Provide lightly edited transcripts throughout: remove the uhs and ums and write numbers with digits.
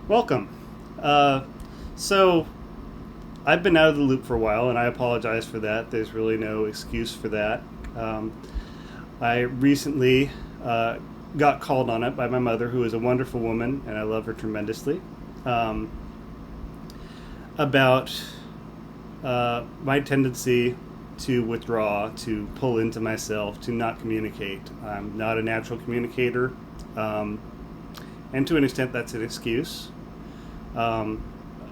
Welcome. So, I've been out of the loop for a while, and I apologize for that. There's really no excuse for that. Um, I recently got called on it by my mother, who is a wonderful woman, and I love her tremendously, um, about my tendency to withdraw, to pull into myself, to not communicate. I'm not a natural communicator, um, and to an extent, that's an excuse. Um,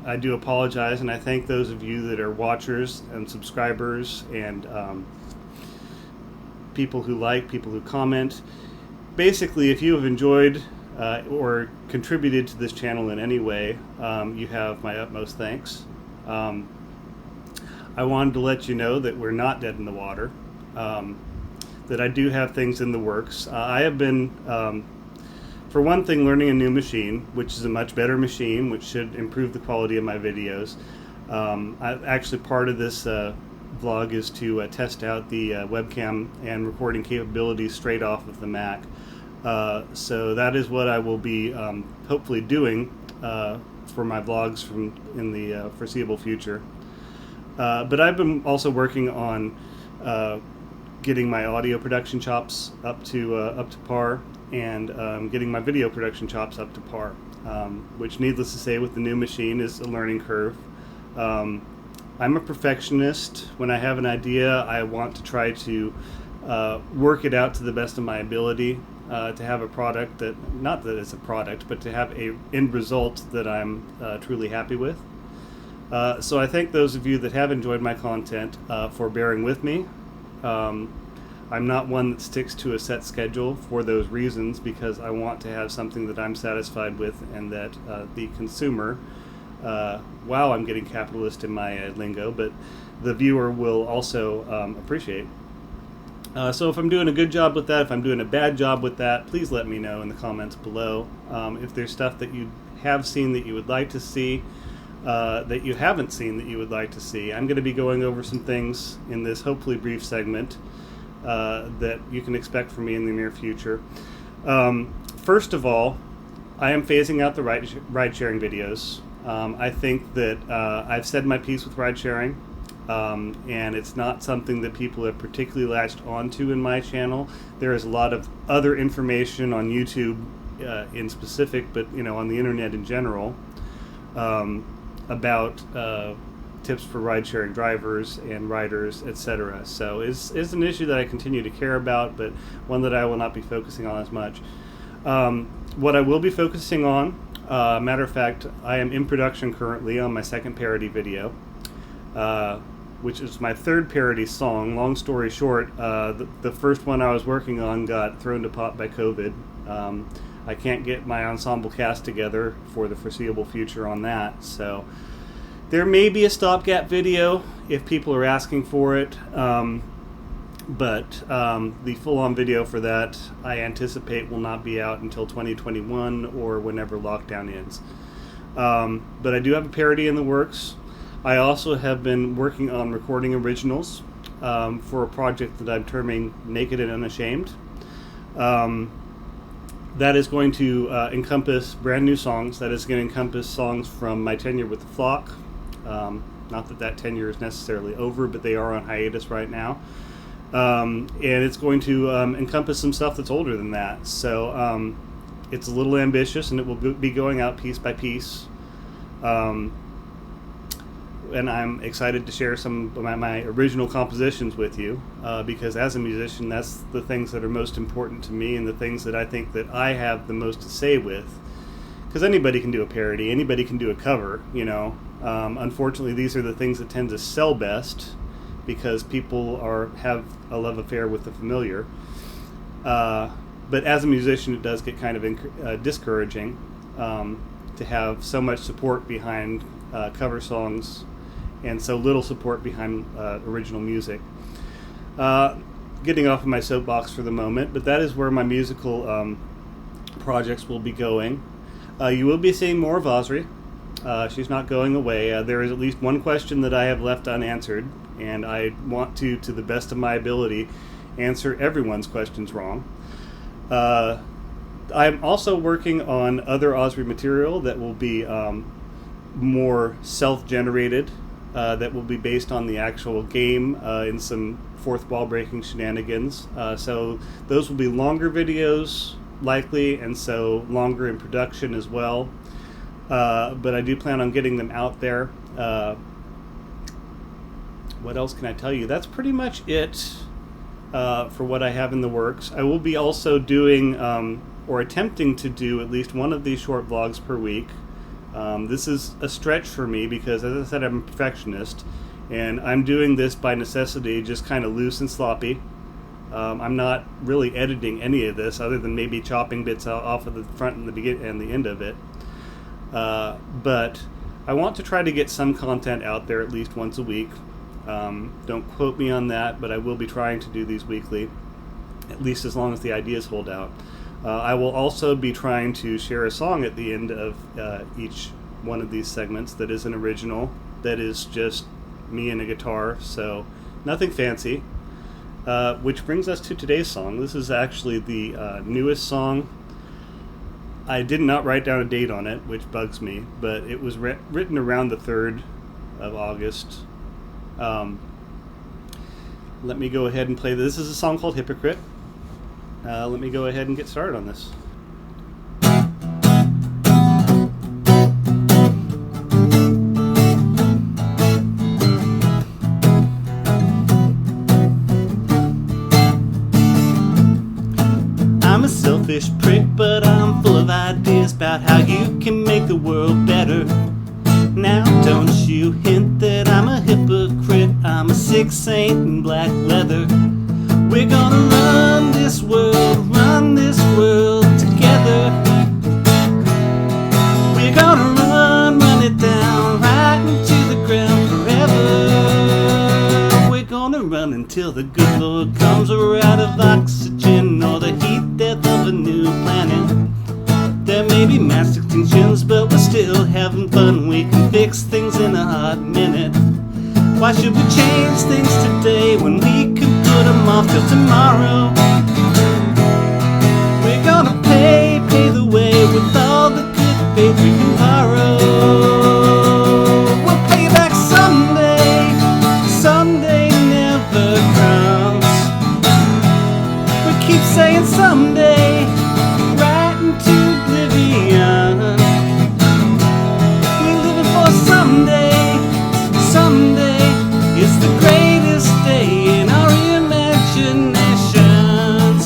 I do apologize, and I thank those of you that are watchers and subscribers and people who like, people who comment. Basically, if you have enjoyed or contributed to this channel in any way, you have my utmost thanks. Um, I wanted to let you know that we're not dead in the water, that I do have things in the works. I have been for one thing, learning a new machine, which is a much better machine, which should improve the quality of my videos. Actually, part of this vlog is to test out the webcam and recording capabilities straight off of the Mac. So that is what I will be hopefully doing for my vlogs in the foreseeable future. But I've been also working on getting my audio production chops up to par, and getting my video production chops up to par, which, needless to say, with the new machine is a learning curve. I'm a perfectionist. When I have an idea, I want to try to work it out to the best of my ability, to have a product that, not that it's a product, but to have a end result that I'm truly happy with. So I thank those of you that have enjoyed my content for bearing with me. I'm not one that sticks to a set schedule for those reasons, because I want to have something that I'm satisfied with and that the consumer, wow, I'm getting capitalist in my lingo, but the viewer will also appreciate. So if I'm doing a good job with that, if I'm doing a bad job with that, please let me know in the comments below. If there's stuff that you have seen that you would like to see, that you haven't seen that you would like to see, I'm going to be going over some things in this hopefully brief segment that you can expect from me in the near future. First of all, I am phasing out the ride-sharing videos. I think that I've said my piece with ride-sharing, and it's not something that people have particularly latched onto in my channel. There is a lot of other information on YouTube in specific, but on the internet in general, about tips for ride-sharing drivers and riders, etc. So it's an issue that I continue to care about, but one that I will not be focusing on as much. What I will be focusing on, matter of fact, I am in production currently on my second parody video, which is my third parody song. Long story short, the first one I was working on got thrown to pot by COVID. I can't get my ensemble cast together for the foreseeable future on that, so there may be a stopgap video if people are asking for it, but the full-on video for that I anticipate will not be out until 2021 or whenever lockdown ends. But I do have a parody in the works. I also have been working on recording originals for a project that I'm terming Naked and Unashamed. That is going to encompass brand new songs. That is going to encompass songs from my tenure with the Flock. Not that that tenure is necessarily over, but they are on hiatus right now. And it's going to encompass some stuff that's older than that. So it's a little ambitious, and it will be going out piece by piece. And I'm excited to share some of my original compositions with you, because as a musician, that's the things that are most important to me and the things that I think that I have the most to say with. Because anybody can do a parody, anybody can do a cover, Unfortunately, these are the things that tend to sell best because people have a love affair with the familiar. But as a musician, it does get kind of discouraging to have so much support behind cover songs and so little support behind original music. Getting off of my soapbox for the moment, but that is where my musical projects will be going. You will be seeing more of Osri. She's not going away. There is at least one question that I have left unanswered, and I want to the best of my ability, answer everyone's questions wrong. I'm also working on other Osprey material that will be more self-generated, that will be based on the actual game in some fourth wall breaking shenanigans. So those will be longer videos, likely, and so longer in production as well. But I do plan on getting them out there. What else can I tell you? That's pretty much it for what I have in the works. I will be also doing, or attempting to do, at least one of these short vlogs per week. This is a stretch for me because, as I said, I'm a perfectionist, and I'm doing this by necessity, just kind of loose and sloppy. I'm not really editing any of this other than maybe chopping bits off of the front and the beginning and the end of it. But I want to try to get some content out there at least once a week. Don't quote me on that, but I will be trying to do these weekly, at least as long as the ideas hold out. I will also be trying to share a song at the end of each one of these segments that is an original, that is just me and a guitar, so nothing fancy. Which brings us to today's song. This is actually the newest song. I did not write down a date on it, which bugs me, but it was written around the 3rd of August. Let me go ahead and play this. This is a song called Hypocrite. Let me go ahead and get started on this. I'm a selfish prick, but I'm full of ideas about how you can make the world better. Now don't you hint that I'm a hypocrite. I'm a sick saint in black leather. We're gonna run this world together. We're gonna run it down right into the ground forever. We're gonna run until the good Lord comes, or we're out of oxygen, or the heat death of a new planet. There may be mass extinctions, but we're still having fun. We can fix things in a hot minute. Why should we change things today when we can put them off till tomorrow? We're gonna pay the way with all the good faith we can borrow. We'll pay back someday, someday never comes. We keep saying someday, right into oblivion. We're living for someday, someday. It's the greatest day in our imaginations.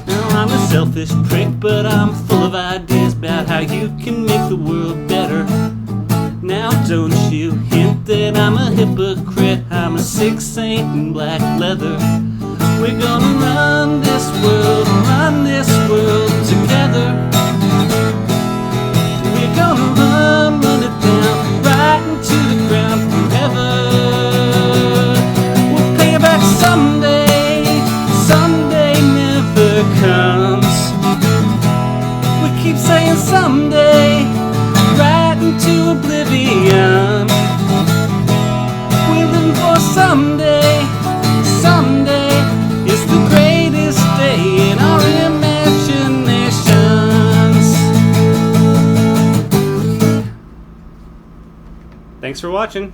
Now I'm a selfish prick, but I'm full of ideas about how you can make the world better. Now don't you hint that I'm a hypocrite. I'm a sick saint in black leather. We're gonna run this world together. We're gonna run it down right into the ground forever. We'll pay it back someday, someday never comes. We keep saying someday, right into oblivion. We're living for someday, someday. It's the greatest day in our imaginations. Thanks for watching.